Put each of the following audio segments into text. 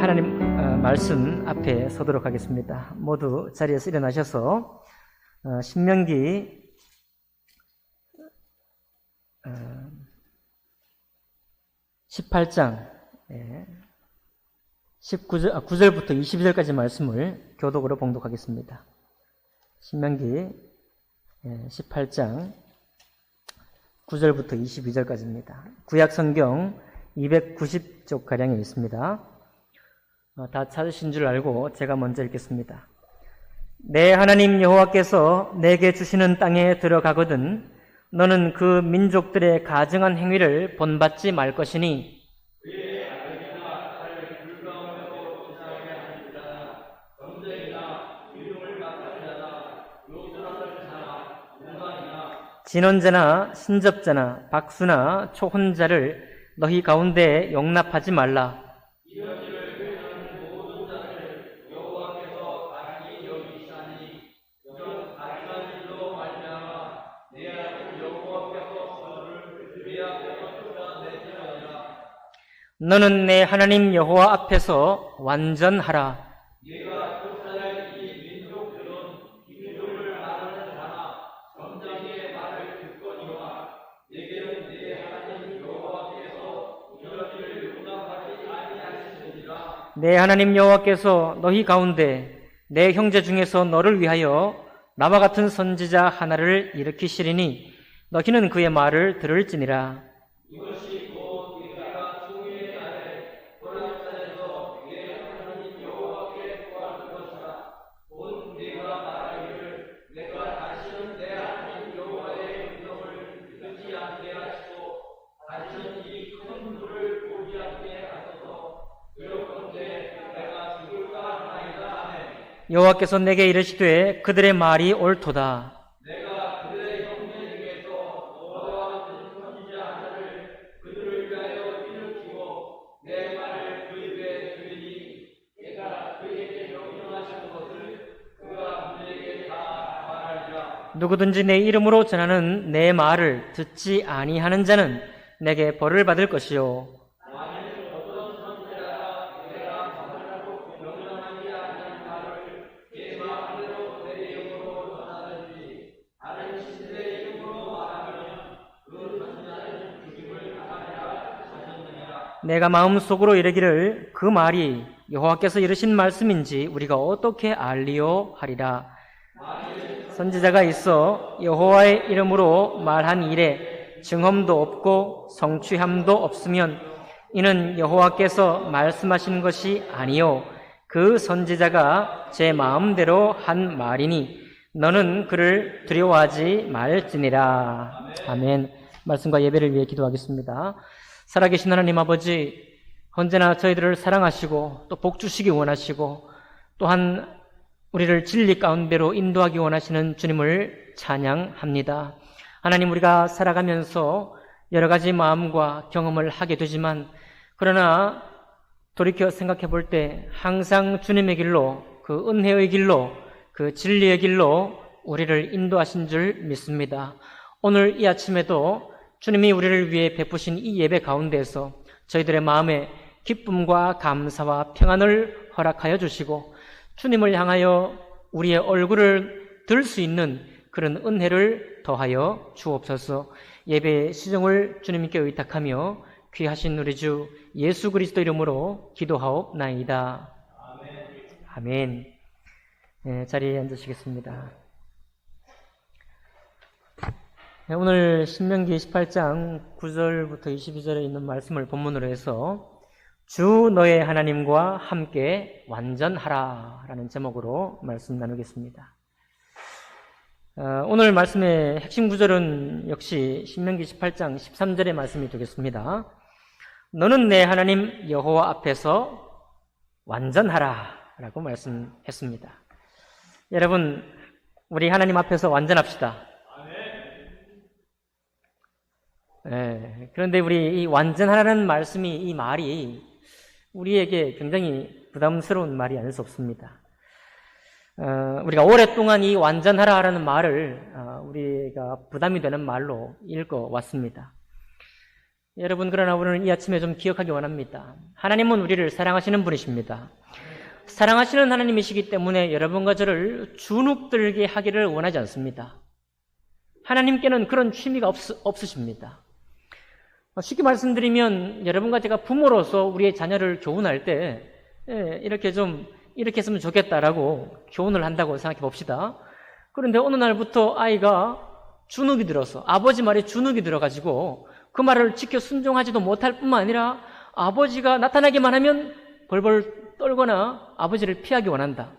하나님 말씀 앞에 서도록 하겠습니다. 모두 자리에서 일어나셔서 신명기 18장 9절부터 22절까지 말씀을 교독으로 봉독하겠습니다. 신명기 18장 9절부터 22절까지입니다. 구약 성경 290쪽가량에 있습니다. 다 찾으신 줄 알고 제가 먼저 읽겠습니다. 내 하나님 여호와께서 내게 주시는 땅에 들어가거든 너는 그 민족들의 가증한 행위를 본받지 말 것이니 진언자나 신접자나 박수나 초혼자를 너희 가운데 용납하지 말라. 너는 내 하나님 여호와 앞에서 완전하라. 내 하나님 여호와께서 너희 가운데 내 형제 중에서 너를 위하여 나와 같은 선지자 하나를 일으키시리니 너희는 그의 말을 들을지니라. 여호와께서 내게 이르시되 그들의 말이 옳도다. 내가 그들의 형제 중에서 너와 같은 선지자 하나를 그들을 위하여 일으키고 내 말을 그 입에 두리니 내가 그에게 명령하신 것을 그가 그에게 다 말하리라. 누구든지 내 이름으로 전하는 내 말을 듣지 아니하는 자는 내게 벌을 받을 것이요 내가 마음속으로 이르기를 그 말이 여호와께서 이르신 말씀인지 우리가 어떻게 알리요 하리라. 선지자가 있어 여호와의 이름으로 말한 일에 증언도 없고 성취함도 없으면 이는 여호와께서 말씀하신 것이 아니요 그 선지자가 제 마음대로 한 말이니 너는 그를 두려워하지 말지니라. 아멘. 말씀과 예배를 위해 기도하겠습니다. 살아계신 하나님 아버지, 언제나 저희들을 사랑하시고 또 복주시기 원하시고 또한 우리를 진리 가운데로 인도하기 원하시는 주님을 찬양합니다. 하나님, 우리가 살아가면서 여러 가지 마음과 경험을 하게 되지만 그러나 돌이켜 생각해 볼 때 항상 주님의 길로, 그 은혜의 길로, 그 진리의 길로 우리를 인도하신 줄 믿습니다. 오늘 이 아침에도 주님이 우리를 위해 베푸신 이 예배 가운데에서 저희들의 마음에 기쁨과 감사와 평안을 허락하여 주시고 주님을 향하여 우리의 얼굴을 들 수 있는 그런 은혜를 더하여 주옵소서. 예배의 시정을 주님께 의탁하며 귀하신 우리 주 예수 그리스도 이름으로 기도하옵나이다. 아멘. 네, 자리에 앉으시겠습니다. 오늘 신명기 18장 9절부터 22절에 있는 말씀을 본문으로 해서 주 너의 하나님과 함께 완전하라 라는 제목으로 말씀 나누겠습니다. 오늘 말씀의 핵심 구절은 역시 신명기 18장 13절의 말씀이 되겠습니다. 너는 내 하나님 여호와 앞에서 완전하라 라고 말씀했습니다. 여러분, 우리 하나님 앞에서 완전합시다. 그런데 우리 이 완전하라는 말씀이, 이 말이 우리에게 굉장히 부담스러운 말이 아닐 수 없습니다. 우리가 오랫동안 이 완전하라라는 말을 우리가 부담이 되는 말로 읽어왔습니다. 여러분, 그러나 오늘 이 아침에 좀 기억하기 원합니다. 하나님은 우리를 사랑하시는 분이십니다. 사랑하시는 하나님이시기 때문에 여러분과 저를 주눅들게 하기를 원하지 않습니다. 하나님께는 그런 취미가 없으십니다. 쉽게 말씀드리면 여러분과 제가 부모로서 우리의 자녀를 교훈할 때 이렇게 했으면 좋겠다라고 교훈을 한다고 생각해 봅시다. 그런데 어느 날부터 아이가 주눅이 들어서, 아버지 말에 주눅이 들어가지고 그 말을 지켜 순종하지도 못할 뿐만 아니라 아버지가 나타나기만 하면 벌벌 떨거나 아버지를 피하기 원한다.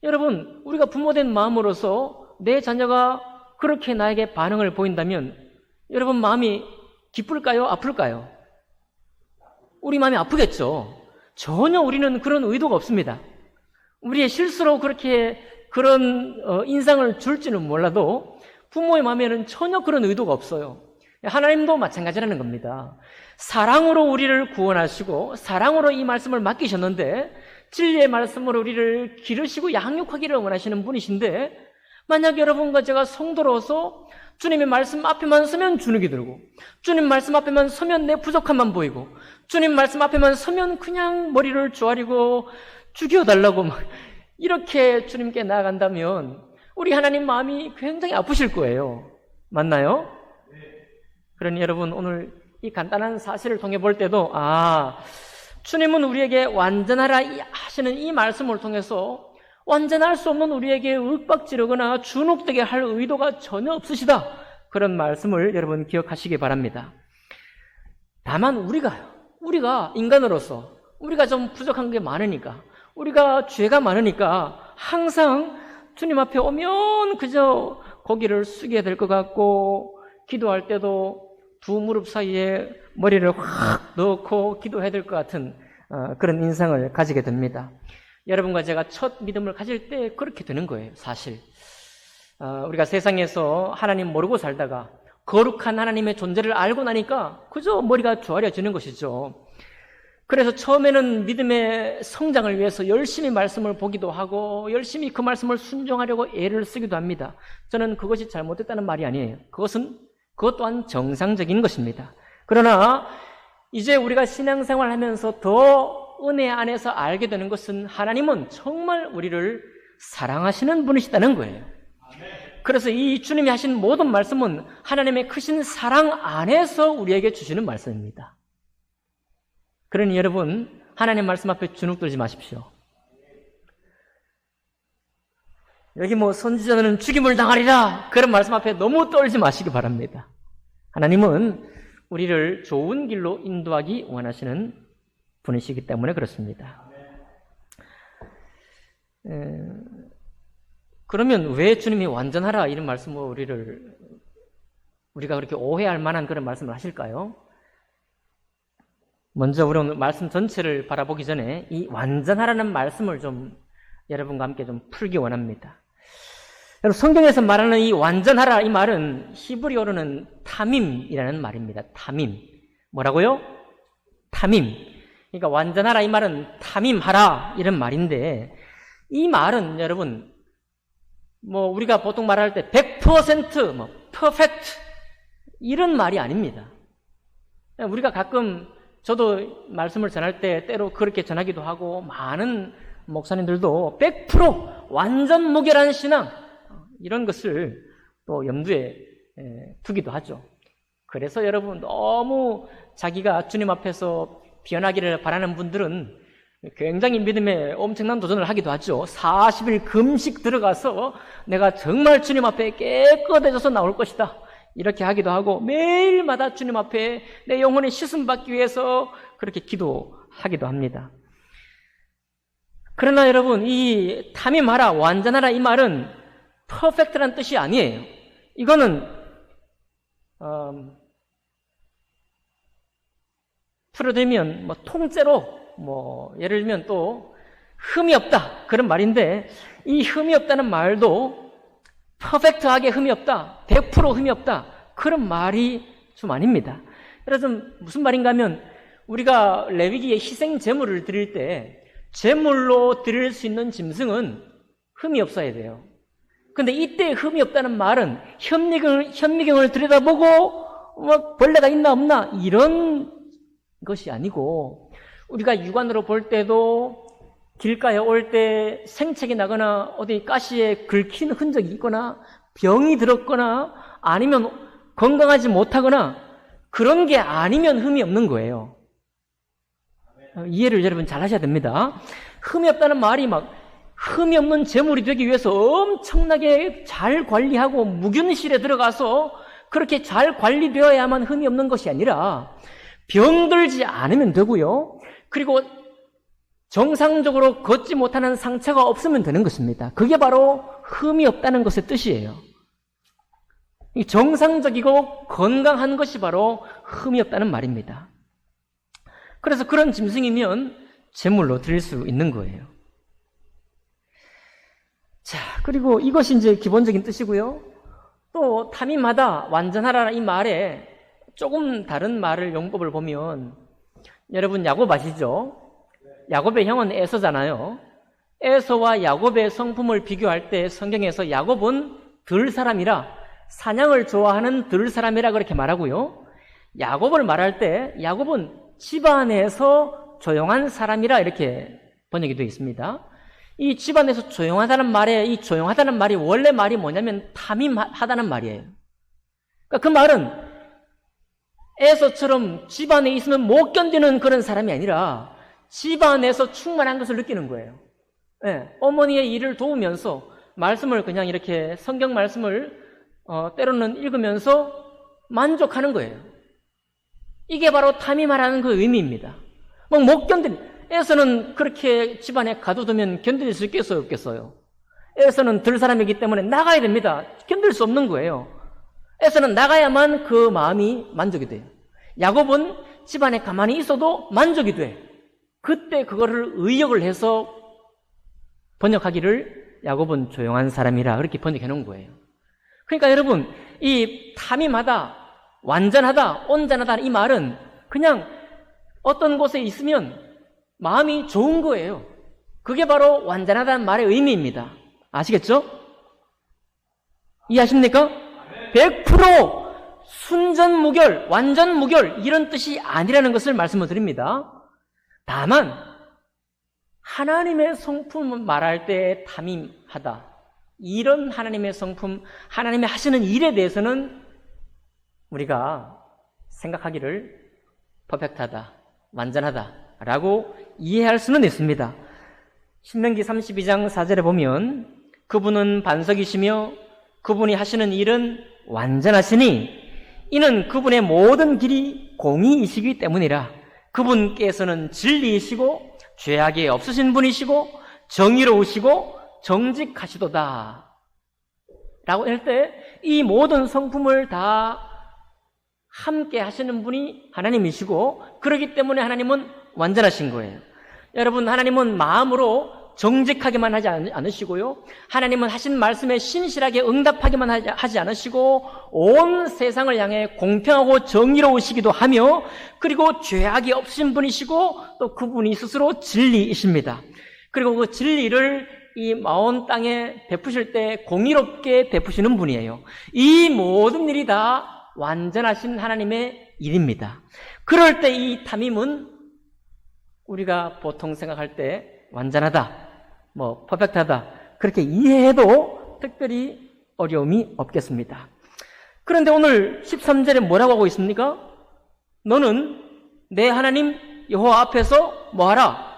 여러분, 우리가 부모된 마음으로서 내 자녀가 그렇게 나에게 반응을 보인다면 여러분 마음이 기쁠까요? 아플까요? 우리 마음이 아프겠죠. 전혀 우리는 그런 의도가 없습니다. 우리의 실수로 그런 인상을 줄지는 몰라도 부모의 마음에는 전혀 그런 의도가 없어요. 하나님도 마찬가지라는 겁니다. 사랑으로 우리를 구원하시고 사랑으로 이 말씀을 맡기셨는데 진리의 말씀으로 우리를 기르시고 양육하기를 원하시는 분이신데 만약 여러분과 제가 성도로서 주님의 말씀 앞에만 서면 주눅이 들고 주님 말씀 앞에만 서면 내 부족함만 보이고 주님 말씀 앞에만 서면 그냥 머리를 조아리고 죽여달라고 막 이렇게 주님께 나아간다면 우리 하나님 마음이 굉장히 아프실 거예요. 맞나요? 그러니 여러분 오늘 이 간단한 사실을 통해 볼 때도 주님은 우리에게 완전하라 하시는 이 말씀을 통해서 완전할 수 없는 우리에게 윽박지르거나 주눅되게 할 의도가 전혀 없으시다. 그런 말씀을 여러분 기억하시기 바랍니다. 다만 우리가 인간으로서 우리가 좀 부족한 게 많으니까 우리가 죄가 많으니까 항상 주님 앞에 오면 그저 고개를 숙여야 될 것 같고 기도할 때도 두 무릎 사이에 머리를 확 넣고 기도해야 될 것 같은 그런 인상을 가지게 됩니다. 여러분과 제가 첫 믿음을 가질 때 그렇게 되는 거예요. 사실 우리가 세상에서 하나님 모르고 살다가 거룩한 하나님의 존재를 알고 나니까 그저 머리가 조아려지는 것이죠. 그래서 처음에는 믿음의 성장을 위해서 열심히 말씀을 보기도 하고 열심히 그 말씀을 순종하려고 애를 쓰기도 합니다. 저는 그것이 잘못됐다는 말이 아니에요. 그것 또한 정상적인 것입니다. 그러나 이제 우리가 신앙생활을 하면서 더 은혜 안에서 알게 되는 것은 하나님은 정말 우리를 사랑하시는 분이시다는 거예요. 그래서 이 주님이 하신 모든 말씀은 하나님의 크신 사랑 안에서 우리에게 주시는 말씀입니다. 그러니 여러분 하나님 말씀 앞에 주눅들지 마십시오. 여기 선지자는 죽임을 당하리라 그런 말씀 앞에 너무 떨지 마시기 바랍니다. 하나님은 우리를 좋은 길로 인도하기 원하시는 분이시기 때문에 그렇습니다. 그러면 왜 주님이 완전하라 이런 말씀을 우리가 그렇게 오해할 만한 그런 말씀을 하실까요? 먼저 우리 오늘 말씀 전체를 바라보기 전에 이 완전하라는 말씀을 좀 여러분과 함께 좀 풀기 원합니다. 여러분 성경에서 말하는 이 완전하라 이 말은 히브리어로는 타밈이라는 말입니다. 타밈. 뭐라고요? 타밈. 그러니까 완전하라 이 말은 타밈하라 이런 말인데 이 말은 여러분 우리가 보통 말할 때 100% perfect 이런 말이 아닙니다. 우리가 가끔 저도 말씀을 전할 때 때로 그렇게 전하기도 하고 많은 목사님들도 100% 완전 무결한 신앙 이런 것을 또 염두에 두기도 하죠. 그래서 여러분 너무 자기가 주님 앞에서 변하기를 바라는 분들은 굉장히 믿음에 엄청난 도전을 하기도 하죠. 40일 금식 들어가서 내가 정말 주님 앞에 깨끗해져서 나올 것이다. 이렇게 하기도 하고 매일마다 주님 앞에 내 영혼이 씻음받기 위해서 그렇게 기도하기도 합니다. 그러나 여러분 이 탐임하라 완전하라 이 말은 퍼펙트란 뜻이 아니에요. 이거는 풀어들면 통째로 예를 들면 또 흠이 없다 그런 말인데 이 흠이 없다는 말도 퍼펙트하게 흠이 없다 100% 흠이 없다 그런 말이 좀 아닙니다. 그래서 무슨 말인가 하면 우리가 레위기에 희생 제물을 드릴 때 제물로 드릴 수 있는 짐승은 흠이 없어야 돼요. 근데 이때 흠이 없다는 말은 현미경을 들여다보고 뭐 벌레가 있나 없나 이런 것이 아니고 우리가 육안으로 볼 때도 길가에 올 때 생채기 나거나 어디 가시에 긁힌 흔적이 있거나 병이 들었거나 아니면 건강하지 못하거나 그런 게 아니면 흠이 없는 거예요. 이해를 여러분 잘 하셔야 됩니다. 흠이 없다는 말이 막 흠이 없는 재물이 되기 위해서 엄청나게 잘 관리하고 무균실에 들어가서 그렇게 잘 관리되어야만 흠이 없는 것이 아니라 병들지 않으면 되고요. 그리고 정상적으로 걷지 못하는 상처가 없으면 되는 것입니다. 그게 바로 흠이 없다는 것의 뜻이에요. 정상적이고 건강한 것이 바로 흠이 없다는 말입니다. 그래서 그런 짐승이면 제물로 드릴 수 있는 거예요. 자, 그리고 이것이 이제 기본적인 뜻이고요. 또 탐임하다, 완전하라 이 말에 조금 다른 말을 용법을 보면 여러분 야곱 아시죠? 야곱의 형은 에서잖아요. 에서와 야곱의 성품을 비교할 때 성경에서 야곱은 들 사람이라 사냥을 좋아하는 들 사람이라 그렇게 말하고요. 야곱을 말할 때 야곱은 집안에서 조용한 사람이라 이렇게 번역이 되어 있습니다. 이 집안에서 조용하다는 말에 이 조용하다는 말이 원래 말이 뭐냐면 탐임하다는 말이에요. 그러니까 그 말은 에서처럼 집안에 있으면 못 견디는 그런 사람이 아니라 집안에서 충만한 것을 느끼는 거예요. 네, 어머니의 일을 도우면서 말씀을 그냥 이렇게 성경 말씀을 때로는 읽으면서 만족하는 거예요. 이게 바로 탐임하라는 그 의미입니다. 막 못 에서는 그렇게 집안에 가둬두면 견딜 수 있겠어요, 없겠어요? 에서는 들 사람이기 때문에 나가야 됩니다. 견딜 수 없는 거예요. 에서는 나가야만 그 마음이 만족이 돼요. 야곱은 집안에 가만히 있어도 만족이 돼. 그때 그거를 의역을 해서 번역하기를 야곱은 조용한 사람이라 그렇게 번역해 놓은 거예요. 그러니까 여러분, 이 탐임하다, 완전하다, 온전하다 이 말은 그냥 어떤 곳에 있으면 마음이 좋은 거예요. 그게 바로 완전하다는 말의 의미입니다. 아시겠죠? 이해하십니까? 100% 순전무결, 완전무결 이런 뜻이 아니라는 것을 말씀을 드립니다. 다만 하나님의 성품을 말할 때 탐임하다, 이런 하나님의 성품, 하나님의 하시는 일에 대해서는 우리가 생각하기를 퍼펙트하다, 완전하다 라고 이해할 수는 있습니다. 신명기 32장 4절에 보면 그분은 반석이시며 그분이 하시는 일은 완전하시니 이는 그분의 모든 길이 공의이시기 때문이라. 그분께서는 진리이시고 죄악이 없으신 분이시고 정의로우시고 정직하시도다 라고 할 때 이 모든 성품을 다 함께 하시는 분이 하나님이시고 그렇기 때문에 하나님은 완전하신 거예요. 여러분, 하나님은 마음으로 정직하게만 하지 않으시고요. 하나님은 하신 말씀에 신실하게 응답하게만 하지 않으시고 온 세상을 향해 공평하고 정의로우시기도 하며 그리고 죄악이 없으신 분이시고 또 그분이 스스로 진리이십니다. 그리고 그 진리를 이 마온 땅에 베푸실 때 공의롭게 베푸시는 분이에요. 이 모든 일이 다 완전하신 하나님의 일입니다. 그럴 때 이 탐임은 우리가 보통 생각할 때 완전하다, 퍼펙트하다 그렇게 이해해도 특별히 어려움이 없겠습니다. 그런데 오늘 13절에 뭐라고 하고 있습니까? 너는 내 하나님 여호와 앞에서 뭐하라?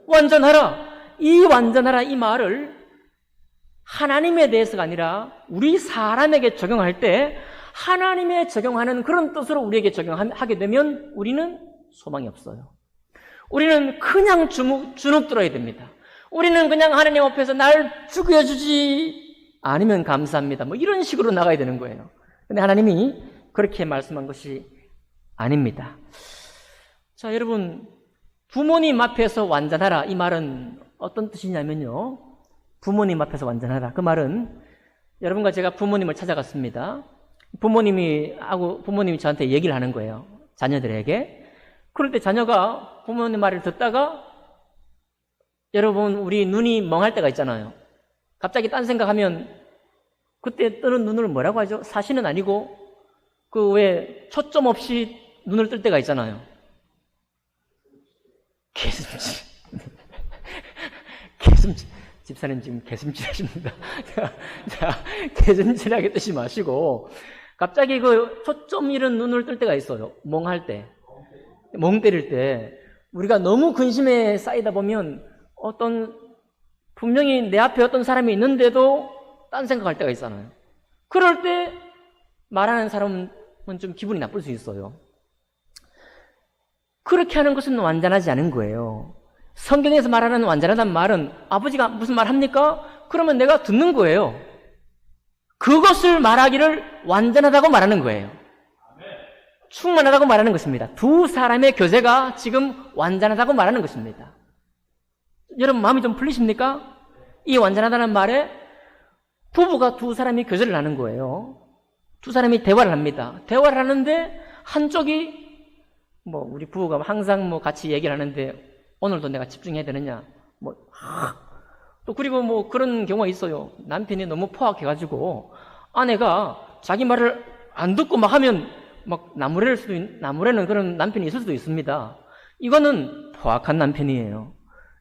완전하라. 이 완전하라 이 말을 하나님에 대해서가 아니라 우리 사람에게 적용할 때 하나님에 적용하는 그런 뜻으로 우리에게 적용하게 되면 우리는 소망이 없어요. 우리는 그냥 주눅 들어야 됩니다. 우리는 그냥 하나님 앞에서 날 죽여주지 않으면 감사합니다. 이런 식으로 나가야 되는 거예요. 근데 하나님이 그렇게 말씀한 것이 아닙니다. 자, 여러분, 부모님 앞에서 완전하라. 이 말은 어떤 뜻이냐면요. 부모님 앞에서 완전하라. 그 말은 여러분과 제가 부모님을 찾아갔습니다. 부모님이 저한테 얘기를 하는 거예요. 자녀들에게. 그럴 때 자녀가 부모님 말을 듣다가 여러분, 우리 눈이 멍할 때가 있잖아요. 갑자기 딴 생각하면 그때 뜨는 눈을 뭐라고 하죠? 사시는 아니고 그 왜 초점 없이 눈을 뜰 때가 있잖아요. 개슴치. 개슴치. 집사님 지금 개슴치 하십니다. 자, 개슴치 하게 뜨지 마시고, 갑자기 그 초점 잃은 눈을 뜰 때가 있어요. 멍할 때. 멍 때릴 때. 우리가 너무 근심에 쌓이다 보면 분명히 내 앞에 어떤 사람이 있는데도 딴 생각할 때가 있잖아요. 그럴 때 말하는 사람은 좀 기분이 나쁠 수 있어요. 그렇게 하는 것은 완전하지 않은 거예요. 성경에서 말하는 완전하다는 말은 아버지가 무슨 말 합니까? 그러면 내가 듣는 거예요. 그것을 말하기를 완전하다고 말하는 거예요. 충만하다고 말하는 것입니다. 두 사람의 교제가 지금 완전하다고 말하는 것입니다. 여러분 마음이 좀 풀리십니까? 이 완전하다는 말에 부부가 두 사람이 교제를 하는 거예요. 두 사람이 대화를 합니다. 대화를 하는데 한쪽이 우리 부부가 항상 같이 얘기를 하는데 오늘도 내가 집중해야 되느냐 또 그리고 그런 경우가 있어요. 남편이 너무 포악해가지고 아내가 자기 말을 안 듣고 막 하면 나무래는 그런 남편이 있을 수도 있습니다. 이거는 포악한 남편이에요.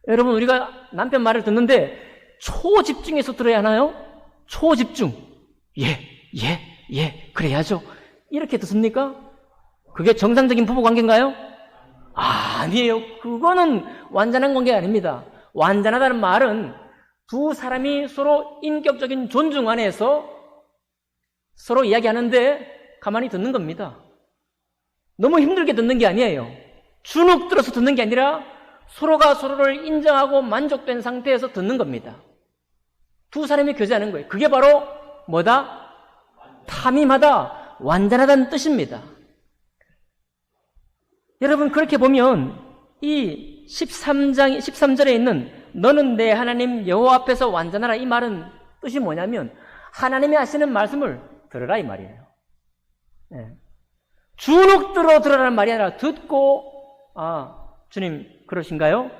여러분 우리가 남편 말을 듣는데 초집중해서 들어야 하나요? 초집중. 예, 그래야죠. 이렇게 듣습니까? 그게 정상적인 부부 관계인가요? 아니에요. 그거는 완전한 관계가 아닙니다. 완전하다는 말은 두 사람이 서로 인격적인 존중 안에서 서로 이야기하는데 가만히 듣는 겁니다. 너무 힘들게 듣는 게 아니에요. 주눅 들어서 듣는 게 아니라 서로가 서로를 인정하고 만족된 상태에서 듣는 겁니다. 두 사람이 교제하는 거예요. 그게 바로 뭐다? 탐임하다, 완전하다는 뜻입니다. 여러분 그렇게 보면 이 13절에 있는 너는 내 하나님 여호와 앞에서 완전하라 이 말은 뜻이 뭐냐면 하나님이 하시는 말씀을 들으라 이 말이에요. 주눅 들어라는 말이 아니라 듣고 주님 그러신가요?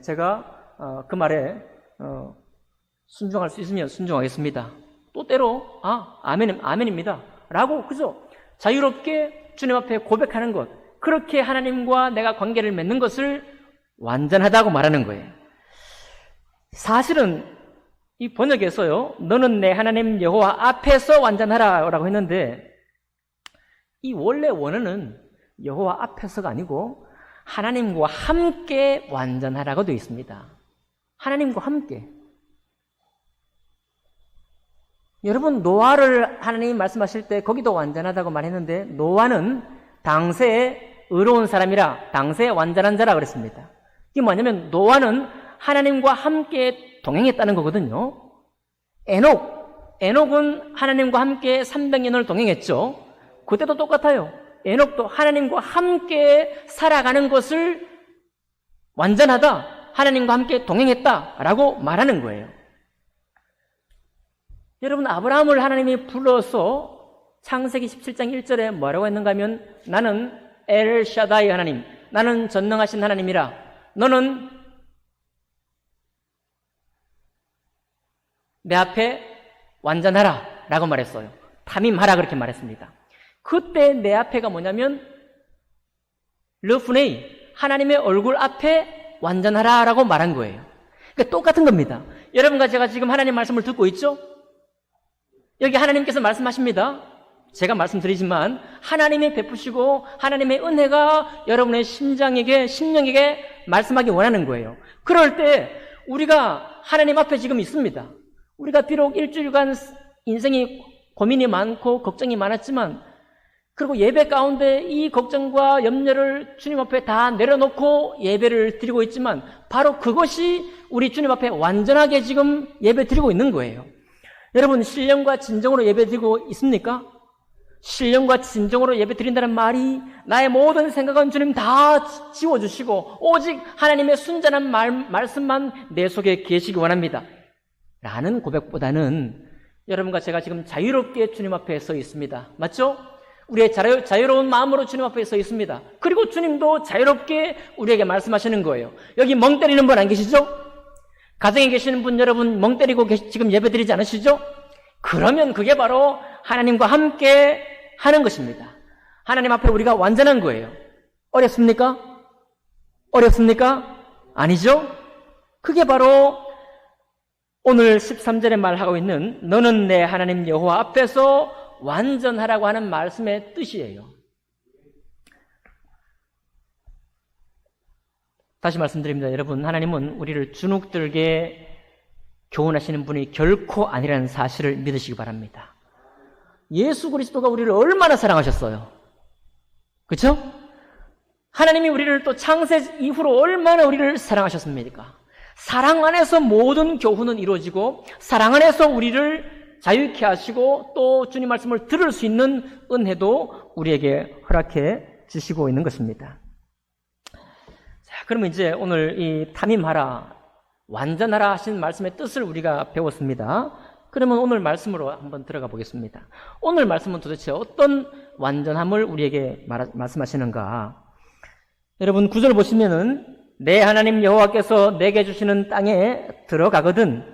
제가 그 말에 순종할 수 있으면 순종하겠습니다. 또 때로 아멘입니다 라고 그죠? 자유롭게 주님 앞에 고백하는 것, 그렇게 하나님과 내가 관계를 맺는 것을 완전하다고 말하는 거예요. 사실은 이 번역에서요 너는 내 하나님 여호와 앞에서 완전하라 라고 했는데 이 원래 원어는 여호와 앞에서가 아니고 하나님과 함께 완전하라고 되어 있습니다. 하나님과 함께. 여러분 노아를 하나님이 말씀하실 때 거기도 완전하다고 말했는데 노아는 당세에 의로운 사람이라 당세에 완전한 자라 그랬습니다. 이게 뭐냐면 노아는 하나님과 함께 동행했다는 거거든요. 에녹은 하나님과 함께 300년을 동행했죠. 그때도 똑같아요. 에녹도 하나님과 함께 살아가는 것을 완전하다, 하나님과 함께 동행했다라고 말하는 거예요. 여러분 아브라함을 하나님이 불러서 창세기 17장 1절에 뭐라고 했는가 하면 나는 엘 샤다이 하나님, 나는 전능하신 하나님이라 너는 내 앞에 완전하라 라고 말했어요. 탐임하라 그렇게 말했습니다. 그때 내 앞에가 뭐냐면 르푸네이, 하나님의 얼굴 앞에 완전하라 라고 말한 거예요. 그러니까 똑같은 겁니다. 여러분과 제가 지금 하나님 말씀을 듣고 있죠? 여기 하나님께서 말씀하십니다. 제가 말씀드리지만 하나님이 베푸시고 하나님의 은혜가 여러분의 심령에게 말씀하기 원하는 거예요. 그럴 때 우리가 하나님 앞에 지금 있습니다. 우리가 비록 일주일간 인생이 고민이 많고 걱정이 많았지만 그리고 예배 가운데 이 걱정과 염려를 주님 앞에 다 내려놓고 예배를 드리고 있지만 바로 그것이 우리 주님 앞에 완전하게 지금 예배 드리고 있는 거예요. 여러분 신령과 진정으로 예배 드리고 있습니까? 신령과 진정으로 예배 드린다는 말이 나의 모든 생각은 주님 다 지워주시고 오직 하나님의 순전한 말씀만 내 속에 계시기 원합니다 라는 고백보다는 여러분과 제가 지금 자유롭게 주님 앞에 서 있습니다. 맞죠? 우리의 자유로운 마음으로 주님 앞에 서 있습니다. 그리고 주님도 자유롭게 우리에게 말씀하시는 거예요. 여기 멍 때리는 분 안 계시죠? 가정에 계시는 분 여러분 멍 때리고 지금 예배 드리지 않으시죠? 그러면 그게 바로 하나님과 함께 하는 것입니다. 하나님 앞에 우리가 완전한 거예요. 어렵습니까? 어렵습니까? 아니죠? 그게 바로 오늘 13절에 말하고 있는 너는 내 하나님 여호와 앞에서 완전하라고 하는 말씀의 뜻이에요. 다시 말씀드립니다. 여러분, 하나님은 우리를 주눅들게 교훈하시는 분이 결코 아니라는 사실을 믿으시기 바랍니다. 예수 그리스도가 우리를 얼마나 사랑하셨어요. 그렇죠? 하나님이 우리를 또 창세 이후로 얼마나 우리를 사랑하셨습니까? 사랑 안에서 모든 교훈은 이루어지고 사랑 안에서 우리를 자유케 하시고 또 주님 말씀을 들을 수 있는 은혜도 우리에게 허락해 주시고 있는 것입니다. 자, 그러면 이제 오늘 이 탐임하라, 완전하라 하신 말씀의 뜻을 우리가 배웠습니다. 그러면 오늘 말씀으로 한번 들어가 보겠습니다. 오늘 말씀은 도대체 어떤 완전함을 우리에게 말씀하시는가? 여러분 9절 보시면은 내 하나님 여호와께서 내게 주시는 땅에 들어가거든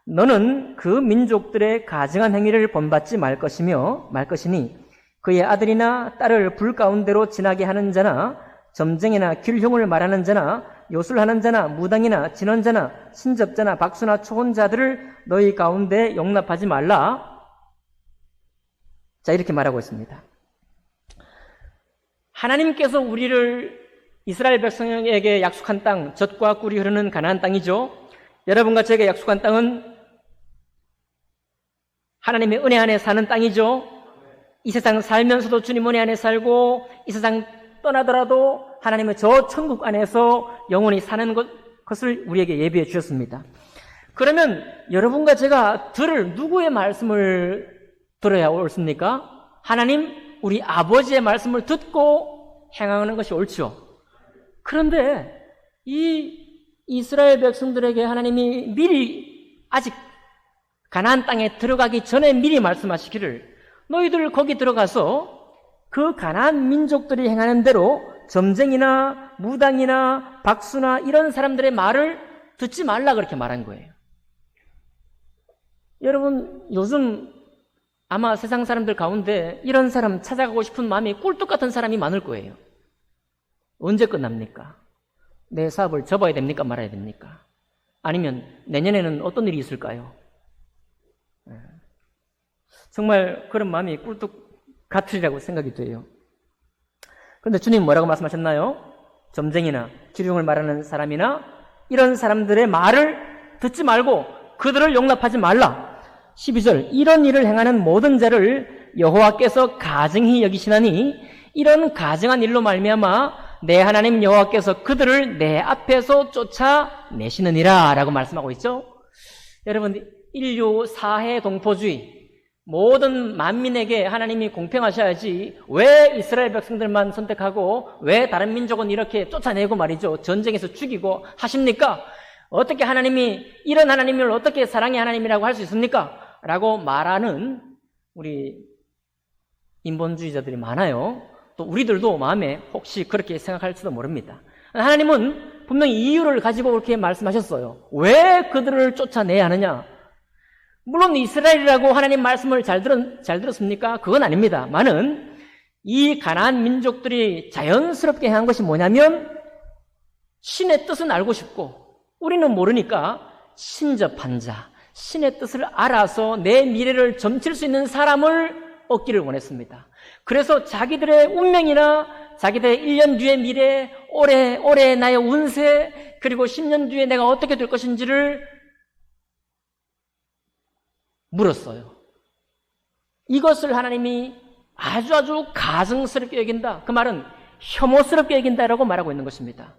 너는 그 민족들의 가증한 행위를 본받지 말 것이니 그의 아들이나 딸을 불 가운데로 지나게 하는 자나 점쟁이나 길흉을 말하는 자나 요술하는 자나 무당이나 진언자나 신접자나 박수나 초혼자들을 너희 가운데 용납하지 말라. 자, 이렇게 말하고 있습니다. 하나님께서 우리를 이스라엘 백성에게 약속한 땅, 젖과 꿀이 흐르는 가나안 땅이죠. 여러분과 제게 약속한 땅은 하나님의 은혜 안에 사는 땅이죠. 이 세상 살면서도 주님 은혜 안에 살고 이 세상 떠나더라도 하나님의 저 천국 안에서 영원히 사는 것을 우리에게 예비해 주셨습니다. 그러면 여러분과 제가 들을 누구의 말씀을 들어야 옳습니까? 하나님, 우리 아버지의 말씀을 듣고 행하는 것이 옳죠. 그런데 이 이스라엘 백성들에게 하나님이 미리 아직 가나안 땅에 들어가기 전에 미리 말씀하시기를 너희들 거기 들어가서 그 가나안 민족들이 행하는 대로 점쟁이나 무당이나 박수나 이런 사람들의 말을 듣지 말라 그렇게 말한 거예요. 여러분 요즘 아마 세상 사람들 가운데 이런 사람 찾아가고 싶은 마음이 꿀뚝 같은 사람이 많을 거예요. 언제 끝납니까? 내 사업을 접어야 됩니까? 말아야 됩니까? 아니면 내년에는 어떤 일이 있을까요? 정말 그런 마음이 꿀뚝 같으리라고 생각이 돼요. 그런데 주님 뭐라고 말씀하셨나요? 점쟁이나 기륭을 말하는 사람이나 이런 사람들의 말을 듣지 말고 그들을 용납하지 말라. 12절 이런 일을 행하는 모든 자를 여호와께서 가증히 여기시나니 이런 가증한 일로 말미암아 내 하나님 여호와께서 그들을 내 앞에서 쫓아내시느니라 라고 말씀하고 있죠. 여러분 인류 사해 동포주의 모든 만민에게 하나님이 공평하셔야지 왜 이스라엘 백성들만 선택하고 왜 다른 민족은 이렇게 쫓아내고 말이죠. 전쟁에서 죽이고 하십니까? 어떻게 하나님이 이런 하나님을 어떻게 사랑의 하나님이라고 할 수 있습니까? 라고 말하는 우리 인본주의자들이 많아요. 또 우리들도 마음에 혹시 그렇게 생각할지도 모릅니다. 하나님은 분명히 이유를 가지고 그렇게 말씀하셨어요. 왜 그들을 쫓아내야 하느냐? 물론 이스라엘이라고 하나님 말씀을 잘 들었습니까? 그건 아닙니다만은 이 가나안 민족들이 자연스럽게 한 것이 뭐냐면 신의 뜻은 알고 싶고 우리는 모르니까 신접한 자, 신의 뜻을 알아서 내 미래를 점칠 수 있는 사람을 얻기를 원했습니다. 그래서 자기들의 운명이나 자기들의 1년 뒤의 미래, 올해 나의 운세, 그리고 10년 뒤에 내가 어떻게 될 것인지를 물었어요. 이것을 하나님이 아주 가증스럽게 여긴다. 그 말은 혐오스럽게 여긴다라고 말하고 있는 것입니다.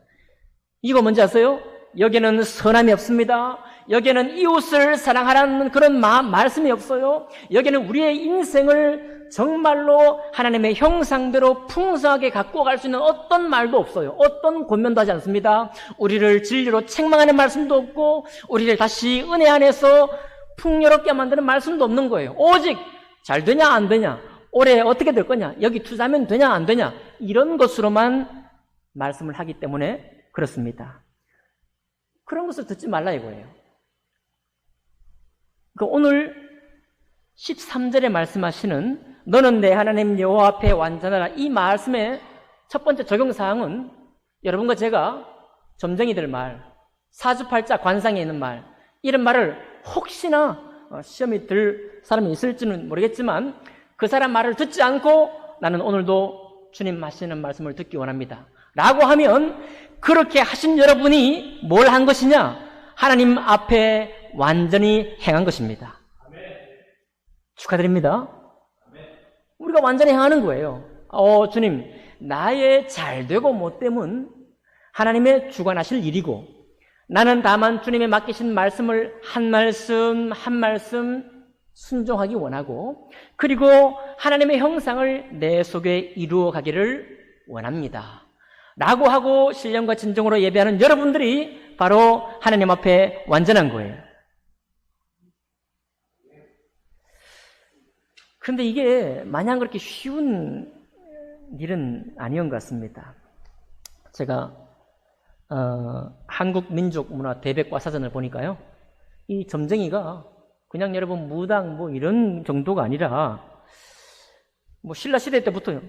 이거 뭔지 아세요? 여기는 선함이 없습니다. 여기는 이웃을 사랑하라는 그런 말씀이 없어요. 여기는 우리의 인생을 정말로 하나님의 형상대로 풍성하게 갖고 갈 수 있는 어떤 말도 없어요. 어떤 권면도 하지 않습니다. 우리를 진리로 책망하는 말씀도 없고 우리를 다시 은혜 안에서 풍요롭게 만드는 말씀도 없는 거예요. 오직 잘 되냐 안 되냐, 올해 어떻게 될 거냐, 여기 투자하면 되냐 안 되냐, 이런 것으로만 말씀을 하기 때문에 그렇습니다. 그런 것을 듣지 말라 이거예요. 그러니까 오늘 13절에 말씀하시는 너는 내 하나님 여호와 앞에 완전하라. 이 말씀의 첫 번째 적용사항은 여러분과 제가 점쟁이 될 말, 사주팔자 관상에 있는 말, 이런 말을 혹시나 시험이 들 사람이 있을지는 모르겠지만 그 사람 말을 듣지 않고 나는 오늘도 주님 하시는 말씀을 듣기 원합니다 라고 하면, 그렇게 하신 여러분이 뭘 한 것이냐? 하나님 앞에 완전히 행한 것입니다. 축하드립니다. 우리가 완전히 행하는 거예요. 주님, 나의 잘되고 못됨은 하나님의 주관하실 일이고 나는 다만 주님의 맡기신 말씀을 한 말씀 한 말씀 순종하기 원하고, 그리고 하나님의 형상을 내 속에 이루어 가기를 원합니다 라고 하고 신령과 진정으로 예배하는 여러분들이 바로 하나님 앞에 완전한 거예요. 그런데 이게 마냥 그렇게 쉬운 일은 아니었던 것 같습니다. 제가 한국 민족 문화 대백과 사전을 보니까요, 이 점쟁이가 그냥 여러분 무당 뭐 이런 정도가 아니라 뭐 신라 시대 때부터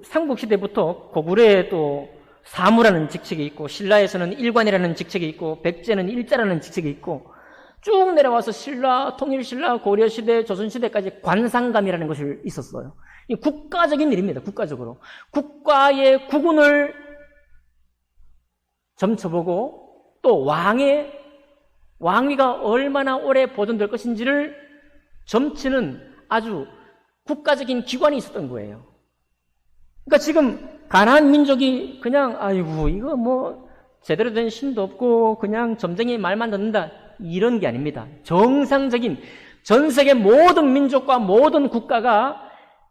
삼국 시대부터 고구려에 또 사무라는 직책이 있고, 신라에서는 일관이라는 직책이 있고, 백제는 일자라는 직책이 있고, 쭉 내려와서 신라, 통일신라, 고려시대, 조선시대까지 관상감이라는 것이 있었어요. 이 국가적인 일입니다. 국가적으로. 국가의 국운을 점쳐보고 또 왕위가 얼마나 오래 보존될 것인지를 점치는 아주 국가적인 기관이 있었던 거예요. 그러니까 지금 가나안 민족이 그냥 아이고 이거 뭐 제대로 된 신도 없고 그냥 점쟁이 말만 듣는다, 이런 게 아닙니다. 정상적인 전 세계 모든 민족과 모든 국가가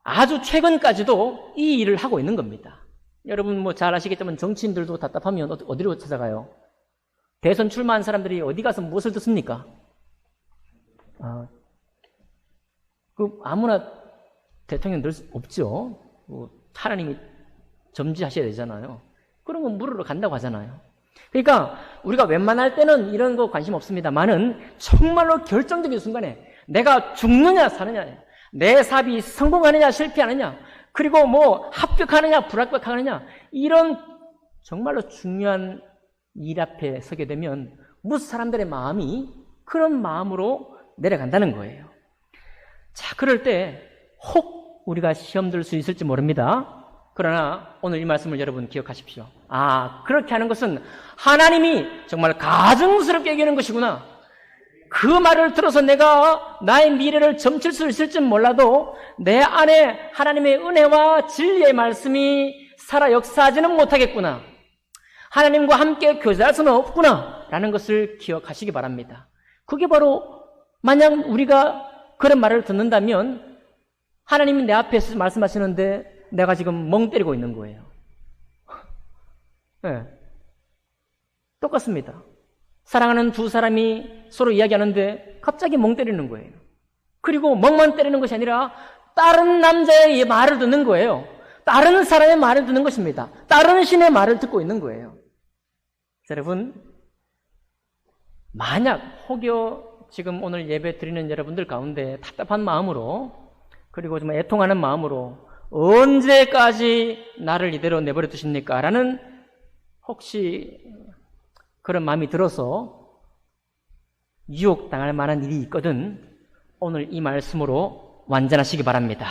아주 최근까지도 이 일을 하고 있는 겁니다. 여러분 뭐 잘 아시겠지만 정치인들도 답답하면 어디로 찾아가요? 대선 출마한 사람들이 어디 가서 무엇을 듣습니까? 아무나 대통령 될 수 없죠. 하나님이 점지하셔야 되잖아요. 그런 거 물으러 간다고 하잖아요. 그러니까 우리가 웬만할 때는 이런 거 관심 없습니다만은 정말로 결정적인 순간에 내가 죽느냐 사느냐, 내 사업이 성공하느냐 실패하느냐, 그리고 뭐 합격하느냐 불합격하느냐, 이런 정말로 중요한 일 앞에 서게 되면 무슨 사람들의 마음이 그런 마음으로 내려간다는 거예요. 자, 그럴 때 혹 우리가 시험 들 수 있을지 모릅니다. 그러나 오늘 이 말씀을 여러분 기억하십시오. 그렇게 하는 것은 하나님이 정말 가증스럽게 여기는 것이구나. 그 말을 들어서 내가 나의 미래를 점칠 수 있을지 몰라도 내 안에 하나님의 은혜와 진리의 말씀이 살아 역사하지는 못하겠구나. 하나님과 함께 교제할 수는 없구나 라는 것을 기억하시기 바랍니다. 그게 바로 만약 우리가 그런 말을 듣는다면 하나님이 내 앞에서 말씀하시는데 내가 지금 멍 때리고 있는 거예요. 네. 똑같습니다. 사랑하는 두 사람이 서로 이야기하는데 갑자기 멍 때리는 거예요. 그리고 멍만 때리는 것이 아니라 다른 남자의 말을 듣는 거예요. 다른 사람의 말을 듣는 것입니다. 다른 신의 말을 듣고 있는 거예요. 여러분, 만약 혹여 지금 오늘 예배 드리는 여러분들 가운데 답답한 마음으로, 그리고 좀 애통하는 마음으로 언제까지 나를 이대로 내버려 두십니까? 라는 혹시 그런 마음이 들어서 유혹당할 만한 일이 있거든 오늘 이 말씀으로 완전하시기 바랍니다.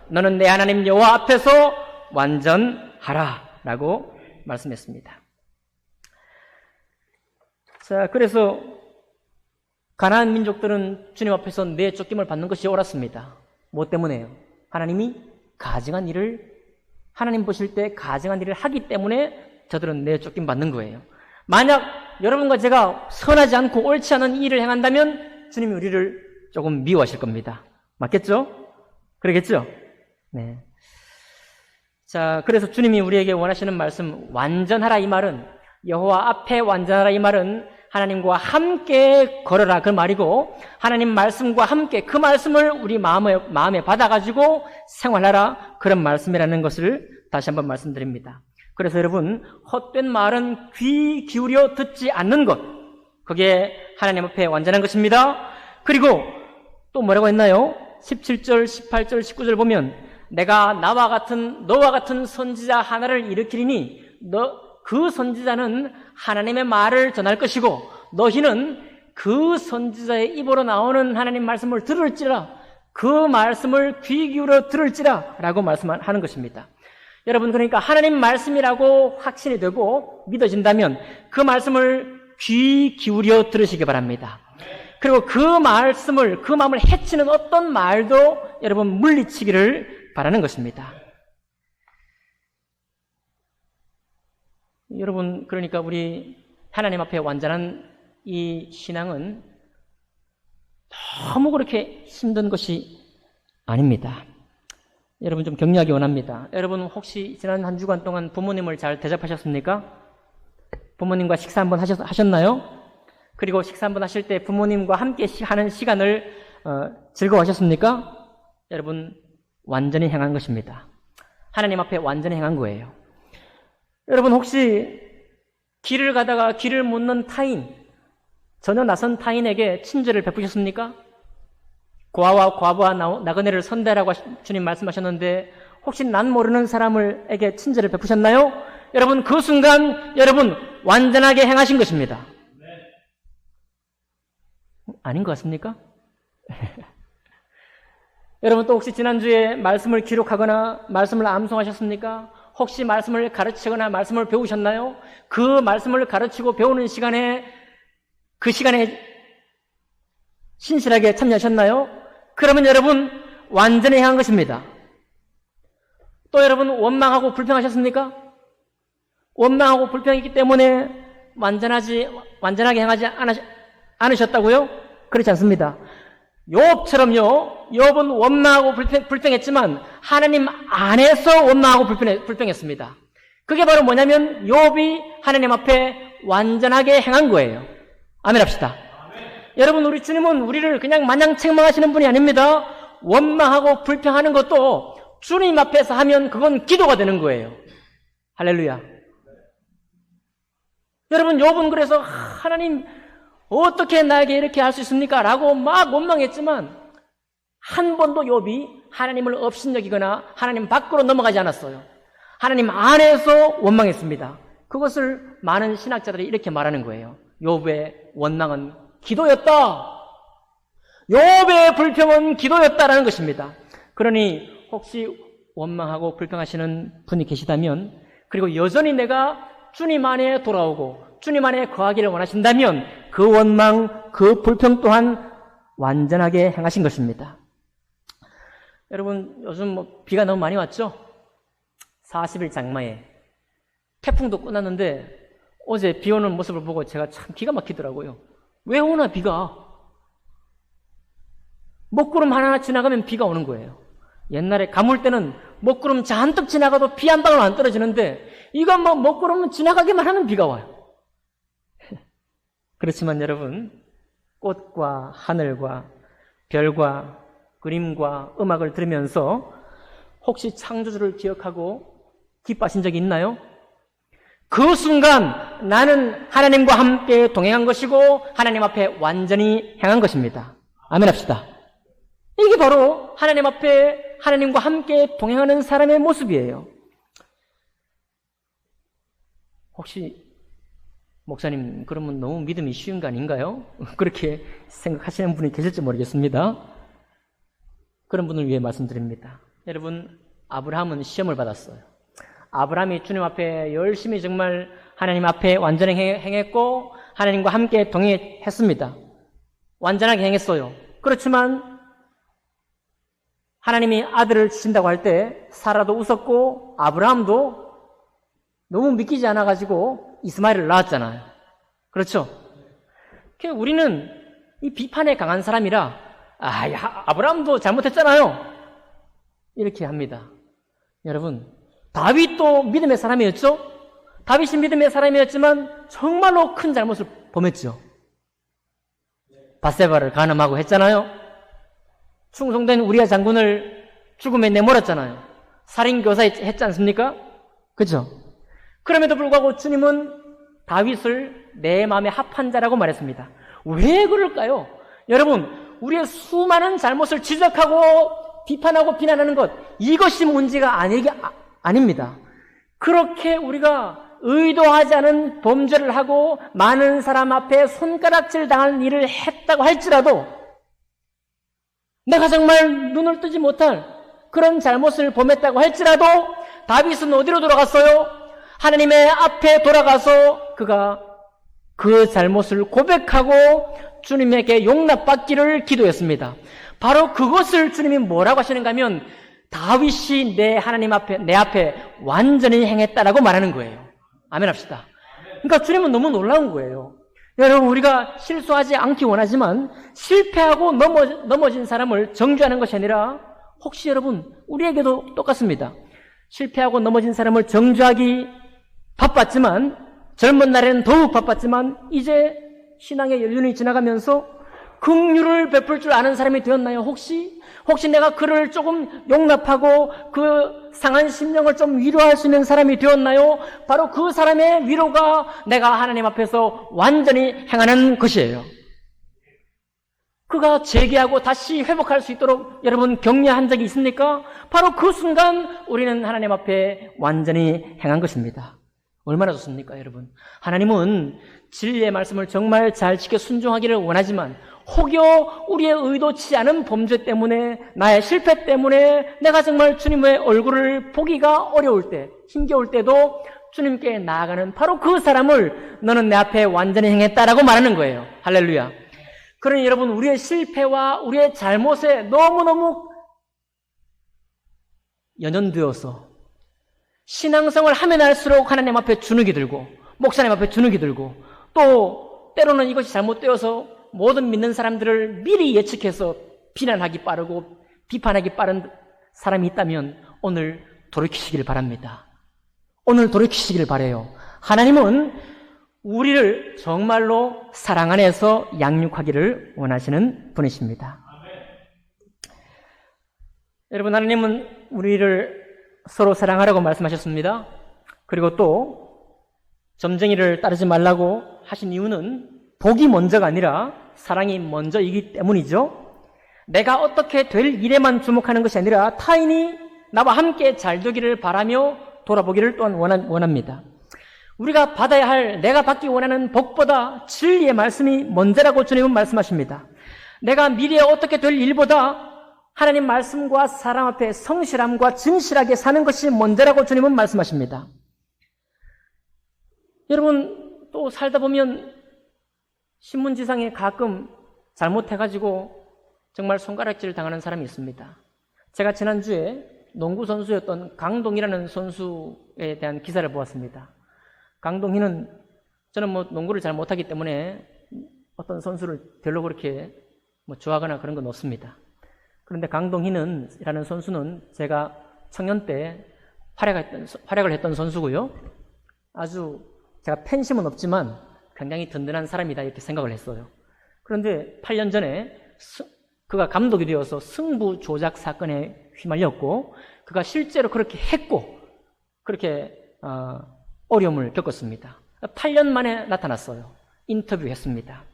너는 내 하나님 여호와 앞에서 완전하라 라고 말씀했습니다. 자, 그래서 가나안 민족들은 주님 앞에서 내쫓김을 받는 것이 옳았습니다. 뭐 때문에요? 하나님이 가증한 일을, 하나님 보실 때 가증한 일을 하기 때문에 저들은 내쫓김 받는 거예요. 만약 여러분과 제가 선하지 않고 옳지 않은 일을 행한다면 주님이 우리를 조금 미워하실 겁니다. 맞겠죠? 그러겠죠? 네. 자, 그래서 주님이 우리에게 원하시는 말씀, 완전하라 이 말은, 여호와 앞에 완전하라 이 말은 하나님과 함께 걸어라 그 말이고, 하나님 말씀과 함께 그 말씀을 우리 마음에 받아가지고 생활하라 그런 말씀이라는 것을 다시 한번 말씀드립니다. 그래서 여러분, 헛된 말은 귀 기울여 듣지 않는 것, 그게 하나님 앞에 완전한 것입니다. 그리고 또 뭐라고 했나요? 17절, 18절, 19절 보면 내가 너와 같은 선지자 하나를 일으키리니 그 선지자는 하나님의 말을 전할 것이고 너희는 그 선지자의 입으로 나오는 하나님 말씀을 들을지라 그 말씀을 귀 기울여 들을지라 라고 말씀하는 것입니다. 여러분 그러니까 하나님 말씀이라고 확신이 되고 믿어진다면 그 말씀을 귀 기울여 들으시기 바랍니다. 그리고 그 마음을 해치는 어떤 말도 여러분 물리치기를 바라는 것입니다. 여러분 그러니까 우리 하나님 앞에 완전한 이 신앙은 너무 그렇게 힘든 것이 아닙니다. 여러분 좀 격려하기 원합니다. 여러분 혹시 지난 한 주간 동안 부모님을 잘 대접하셨습니까? 부모님과 식사 한번 하셨나요? 그리고 식사 한번 하실 때 부모님과 함께 하는 시간을 즐거워하셨습니까? 여러분 완전히 행한 것입니다. 하나님 앞에 완전히 행한 거예요. 여러분 혹시 길을 가다가 길을 묻는 타인, 전혀 낯선 타인에게 친절을 베푸셨습니까? 고아와 과부와 나그네를 선대라고 주님 말씀하셨는데 혹시 난 모르는 사람에게 친절을 베푸셨나요? 여러분 그 순간 여러분 완전하게 행하신 것입니다. 아닌 것 같습니까? 여러분 또 혹시 지난주에 말씀을 기록하거나 말씀을 암송하셨습니까? 혹시 말씀을 가르치거나 말씀을 배우셨나요? 그 말씀을 가르치고 배우는 시간에 그 시간에 신실하게 참여하셨나요? 그러면 여러분 완전히 행한 것입니다. 또 여러분 원망하고 불평하셨습니까? 원망하고 불평했기 때문에 완전하게 행하지 않으셨다고요? 그렇지 않습니다. 욥처럼요, 욥은 원망하고 불평했지만 하나님 안에서 원망하고 불평했습니다. 그게 바로 뭐냐면 욥이 하나님 앞에 완전하게 행한 거예요. 아멘 합시다. 여러분 우리 주님은 우리를 그냥 마냥 책망하시는 분이 아닙니다. 원망하고 불평하는 것도 주님 앞에서 하면 그건 기도가 되는 거예요. 할렐루야. 여러분 욥은 그래서 하나님 어떻게 나에게 이렇게 할 수 있습니까? 라고 막 원망했지만 한 번도 욥이 하나님을 업신여기거나 하나님 밖으로 넘어가지 않았어요. 하나님 안에서 원망했습니다. 그것을 많은 신학자들이 이렇게 말하는 거예요. 욥의 원망은 기도였다. 욥의 불평은 기도였다라는 것입니다. 그러니 혹시 원망하고 불평하시는 분이 계시다면 그리고 여전히 내가 주님 안에 돌아오고 주님 안에 거하기를 원하신다면 그 원망, 그 불평 또한 완전하게 행하신 것입니다. 여러분 요즘 비가 너무 많이 왔죠? 40일 장마에 태풍도 끝났는데 어제 비 오는 모습을 보고 제가 참 기가 막히더라고요. 왜 오나 비가? 먹구름 하나 지나가면 비가 오는 거예요. 옛날에 가물 때는 먹구름 잔뜩 지나가도 비 한 방울 안 떨어지는데 이건 뭐 먹구름은 지나가기만 하면 비가 와요. 그렇지만 여러분 꽃과 하늘과 별과 그림과 음악을 들으면서 혹시 창조주를 기억하고 기뻐하신 적이 있나요? 그 순간 나는 하나님과 함께 동행한 것이고 하나님 앞에 완전히 행한 것입니다. 아멘 합시다. 이게 바로 하나님 앞에 하나님과 함께 동행하는 사람의 모습이에요. 혹시 목사님 그러면 너무 믿음이 쉬운 거 아닌가요? 그렇게 생각하시는 분이 계실지 모르겠습니다. 그런 분을 위해 말씀드립니다. 여러분 아브라함은 시험을 받았어요. 아브라함이 주님 앞에 열심히 정말 하나님 앞에 완전히 행했고 하나님과 함께 동행했습니다. 완전하게 행했어요. 그렇지만 하나님이 아들을 주신다고 할 때 사라도 웃었고 아브라함도 너무 믿기지 않아가지고 이스마엘을 낳았잖아요. 그렇죠? 우리는 이 비판에 강한 사람이라 아브라함도 잘못했잖아요. 이렇게 합니다. 여러분 다윗도 믿음의 사람이었죠? 다윗이 믿음의 사람이었지만 정말로 큰 잘못을 범했죠. 밧세바를 간음하고 했잖아요. 충성된 우리아 장군을 죽음에 내몰았잖아요. 살인교사 했지 않습니까? 그렇죠? 그럼에도 불구하고 주님은 다윗을 내 마음에 합한 자라고 말했습니다. 왜 그럴까요? 여러분 우리의 수많은 잘못을 지적하고 비판하고 비난하는 것, 이것이 문제가 아닙니다. 그렇게 우리가 의도하지 않은 범죄를 하고 많은 사람 앞에 손가락질 당하는 일을 했다고 할지라도 내가 정말 눈을 뜨지 못할 그런 잘못을 범했다고 할지라도 다윗은 어디로 돌아갔어요? 하나님의 앞에 돌아가서 그가 그 잘못을 고백하고 주님에게 용납받기를 기도했습니다. 바로 그것을 주님이 뭐라고 하시는가 하면 다윗이 내 앞에 완전히 행했다라고 말하는 거예요. 아멘 합시다. 그러니까 주님은 너무 놀라운 거예요. 여러분, 우리가 실수하지 않기 원하지만 실패하고 넘어진 사람을 정죄하는 것이 아니라 혹시 여러분, 우리에게도 똑같습니다. 실패하고 넘어진 사람을 정죄하기 바빴지만, 젊은 날에는 더욱 바빴지만 이제 신앙의 연륜이 지나가면서 긍휼을 베풀 줄 아는 사람이 되었나요? 혹시 내가 그를 조금 용납하고 그 상한 심령을 좀 위로할 수 있는 사람이 되었나요? 바로 그 사람의 위로가 내가 하나님 앞에서 완전히 행하는 것이에요. 그가 재개하고 다시 회복할 수 있도록 여러분 격려한 적이 있습니까? 바로 그 순간 우리는 하나님 앞에 완전히 행한 것입니다. 얼마나 좋습니까, 여러분? 하나님은 진리의 말씀을 정말 잘 지켜 순종하기를 원하지만 혹여 우리의 의도치 않은 범죄 때문에, 나의 실패 때문에 내가 정말 주님의 얼굴을 보기가 어려울 때, 힘겨울 때도 주님께 나아가는 바로 그 사람을 너는 내 앞에 완전히 행했다라고 말하는 거예요. 할렐루야. 그러니 여러분, 우리의 실패와 우리의 잘못에 너무너무 연연되어서 신앙생활을 하면 할수록 하나님 앞에 주눅이 들고 목사님 앞에 주눅이 들고 또 때로는 이것이 잘못되어서 모든 믿는 사람들을 미리 예측해서 비난하기 빠르고 비판하기 빠른 사람이 있다면 오늘 돌이키시길 바랍니다. 오늘 돌이키시길 바라요. 하나님은 우리를 정말로 사랑 안에서 양육하기를 원하시는 분이십니다. 여러분, 하나님은 우리를 서로 사랑하라고 말씀하셨습니다. 그리고 또 점쟁이를 따르지 말라고 하신 이유는 복이 먼저가 아니라 사랑이 먼저이기 때문이죠. 내가 어떻게 될 일에만 주목하는 것이 아니라 타인이 나와 함께 잘 되기를 바라며 돌아보기를 또한 원합니다. 우리가 받아야 할, 내가 받기 원하는 복보다 진리의 말씀이 먼저라고 주님은 말씀하십니다. 내가 미래에 어떻게 될 일보다 하나님 말씀과 사람 앞에 성실함과 진실하게 사는 것이 먼저라고 주님은 말씀하십니다. 여러분, 또 살다 보면 신문지상에 가끔 잘못해가지고 정말 손가락질 당하는 사람이 있습니다. 제가 지난주에 농구 선수였던 강동희라는 선수에 대한 기사를 보았습니다. 강동희는, 저는 농구를 잘 못하기 때문에 어떤 선수를 별로 그렇게 좋아하거나 그런 건 없습니다. 그런데 강동희라는 선수는 제가 청년 때 활약을 했던 선수고요. 아주 제가 팬심은 없지만 굉장히 든든한 사람이다 이렇게 생각을 했어요. 그런데 8년 전에 그가 감독이 되어서 승부 조작 사건에 휘말렸고 그가 실제로 그렇게 했고 그렇게 어려움을 겪었습니다. 8년 만에 나타났어요. 인터뷰했습니다.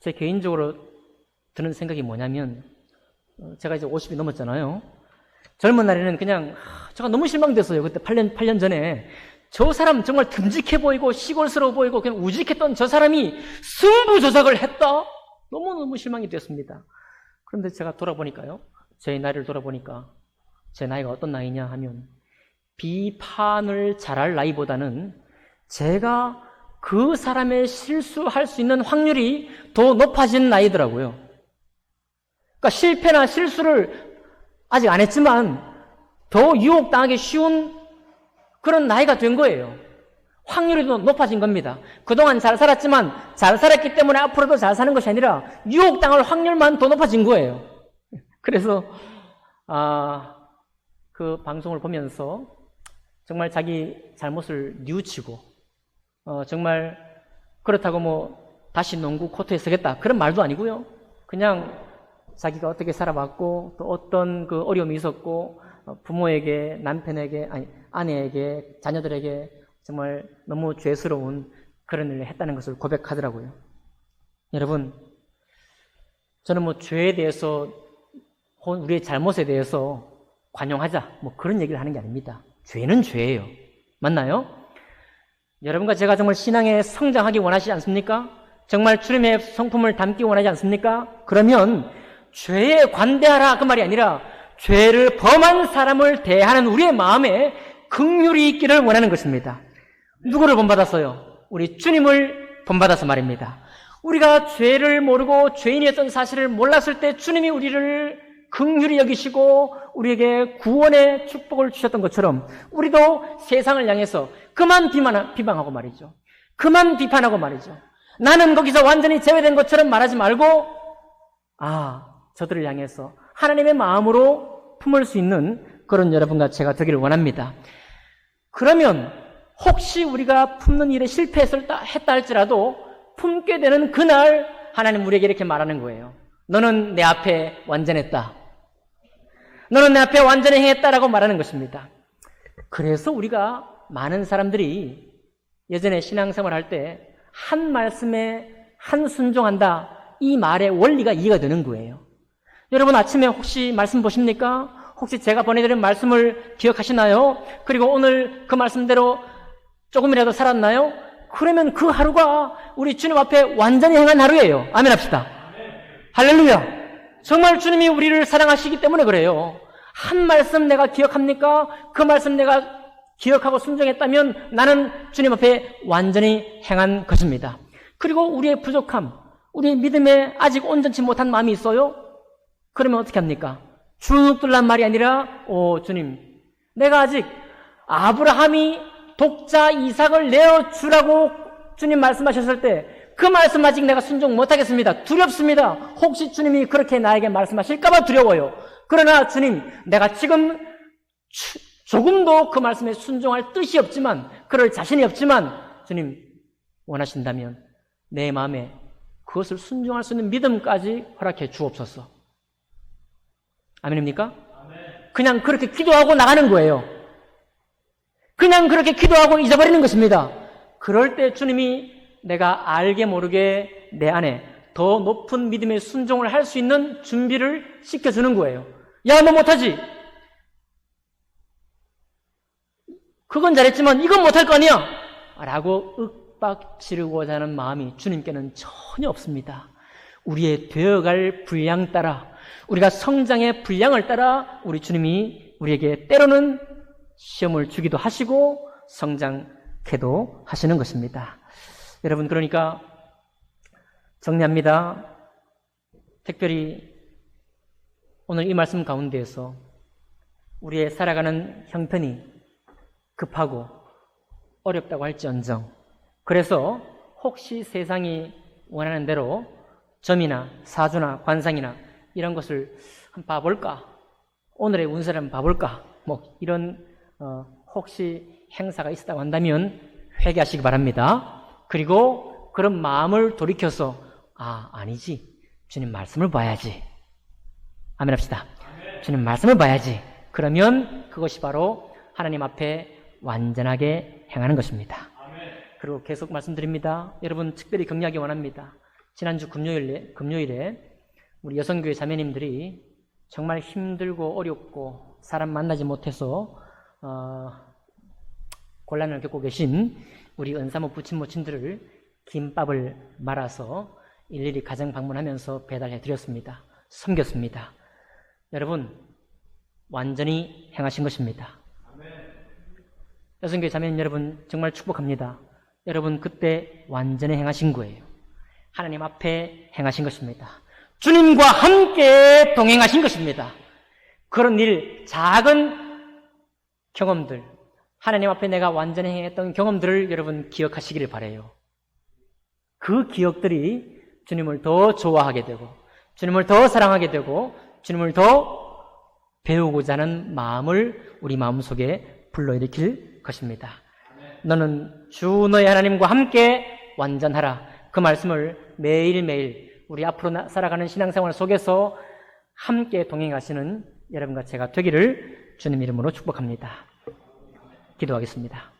제 개인적으로 드는 생각이 뭐냐면, 제가 이제 50이 넘었잖아요. 젊은 날에는 그냥 제가 너무 실망됐어요. 그때 8년 전에 저 사람 정말 듬직해 보이고 시골스러워 보이고 그냥 우직했던 저 사람이 승부 조작을 했다? 너무너무 실망이 됐습니다. 그런데 제가 돌아보니까요, 제 나이를 돌아보니까 제 나이가 어떤 나이냐 하면 비판을 잘할 나이보다는 제가 그 사람의 실수할 수 있는 확률이 더 높아진 나이더라고요. 그러니까 실패나 실수를 아직 안 했지만 더 유혹당하기 쉬운 그런 나이가 된 거예요. 확률이 더 높아진 겁니다. 그동안 잘 살았지만 잘 살았기 때문에 앞으로도 잘 사는 것이 아니라 유혹당할 확률만 더 높아진 거예요. 그래서 그 방송을 보면서 정말 자기 잘못을 뉘우치고 정말 그렇다고 다시 농구 코트에 서겠다 그런 말도 아니고요. 그냥 자기가 어떻게 살아왔고 또 어떤 그 어려움이 있었고 부모에게, 남편에게, 아내에게, 자녀들에게 정말 너무 죄스러운 그런 일을 했다는 것을 고백하더라고요. 여러분, 저는 뭐 죄에 대해서, 우리의 잘못에 대해서 관용하자, 뭐 그런 얘기를 하는 게 아닙니다. 죄는 죄예요. 맞나요? 여러분과 제가 정말 신앙에 성장하기 원하시지 않습니까? 정말 주님의 성품을 담기 원하지 않습니까? 그러면 죄에 관대하라 그 말이 아니라 죄를 범한 사람을 대하는 우리의 마음에 긍휼이 있기를 원하는 것입니다. 누구를 본받았어요? 우리 주님을 본받아서 말입니다. 우리가 죄를 모르고 죄인이었던 사실을 몰랐을 때 주님이 우리를 긍휼히 여기시고 우리에게 구원의 축복을 주셨던 것처럼 우리도 세상을 향해서 그만 비방하고 말이죠. 그만 비판하고 말이죠. 나는 거기서 완전히 제외된 것처럼 말하지 말고 저들을 향해서 하나님의 마음으로 품을 수 있는 그런 여러분과 제가 되기를 원합니다. 그러면 혹시 우리가 품는 일에 실패했다 할지라도 품게 되는 그날 하나님 우리에게 이렇게 말하는 거예요. 너는 내 앞에 완전했다. 너는 내 앞에 완전히 행했다라고 말하는 것입니다. 그래서 우리가 많은 사람들이 예전에 신앙생활 할 때 한 말씀에 한 순종한다. 이 말의 원리가 이해가 되는 거예요. 여러분 아침에 혹시 말씀 보십니까? 혹시 제가 보내드린 말씀을 기억하시나요? 그리고 오늘 그 말씀대로 조금이라도 살았나요? 그러면 그 하루가 우리 주님 앞에 완전히 행한 하루예요. 아멘 합시다. 할렐루야. 정말 주님이 우리를 사랑하시기 때문에 그래요. 한 말씀 내가 기억합니까? 그 말씀 내가 기억하고 순종했다면 나는 주님 앞에 완전히 행한 것입니다. 그리고 우리의 부족함, 우리의 믿음에 아직 온전치 못한 마음이 있어요? 그러면 어떻게 합니까? 주눅들란 말이 아니라 주님, 내가 아직 아브라함이 독자 이삭을 내어주라고 주님 말씀하셨을 때 그 말씀 아직 내가 순종 못하겠습니다. 두렵습니다. 혹시 주님이 그렇게 나에게 말씀하실까봐 두려워요. 그러나 주님, 내가 지금 조금도 그 말씀에 순종할 뜻이 없지만, 그럴 자신이 없지만 주님 원하신다면 내 마음에 그것을 순종할 수 있는 믿음까지 허락해 주옵소서. 아멘입니까? 그냥 그렇게 기도하고 나가는 거예요. 그냥 그렇게 기도하고 잊어버리는 것입니다. 그럴 때 주님이 내가 알게 모르게 내 안에 더 높은 믿음의 순종을 할 수 있는 준비를 시켜주는 거예요. 야, 너 못하지? 그건 잘했지만 이건 못할 거 아니야? 라고 윽박지르고자 하는 마음이 주님께는 전혀 없습니다. 우리의 되어갈 분량 따라, 우리가 성장의 분량을 따라 우리 주님이 우리에게 때로는 시험을 주기도 하시고 성장케도 하시는 것입니다. 여러분, 그러니까 정리합니다. 특별히 오늘 이 말씀 가운데에서 우리의 살아가는 형편이 급하고 어렵다고 할지언정, 그래서 혹시 세상이 원하는 대로 점이나 사주나 관상이나 이런 것을 한번 봐볼까? 오늘의 운세를 한번 봐볼까? 뭐 이런 혹시 행사가 있었다고 한다면 회개하시기 바랍니다. 그리고 그런 마음을 돌이켜서 아니지. 주님 말씀을 봐야지. 아멘 합시다. 주님 말씀을 봐야지. 그러면 그것이 바로 하나님 앞에 완전하게 행하는 것입니다. 그리고 계속 말씀드립니다. 여러분 특별히 격려하기 원합니다. 지난주 금요일에 우리 여성교회 자매님들이 정말 힘들고 어렵고 사람 만나지 못해서 곤란을 겪고 계신 우리 은사모 부친모친들을 김밥을 말아서 일일이 가정 방문하면서 배달해 드렸습니다. 섬겼습니다. 여러분 완전히 행하신 것입니다. 여성교회 자매님 여러분 정말 축복합니다. 여러분 그때 완전히 행하신 거예요. 하나님 앞에 행하신 것입니다. 주님과 함께 동행하신 것입니다. 그런 일, 작은 경험들, 하나님 앞에 내가 완전히 행했던 경험들을 여러분 기억하시기를 바라요. 그 기억들이 주님을 더 좋아하게 되고 주님을 더 사랑하게 되고 주님을 더 배우고자 하는 마음을 우리 마음속에 불러일으킬 것입니다. 너는 주 너의 하나님과 함께 완전하라. 그 말씀을 매일매일 우리 앞으로 살아가는 신앙생활 속에서 함께 동행하시는 여러분과 제가 되기를 주님 이름으로 축복합니다. 기도하겠습니다.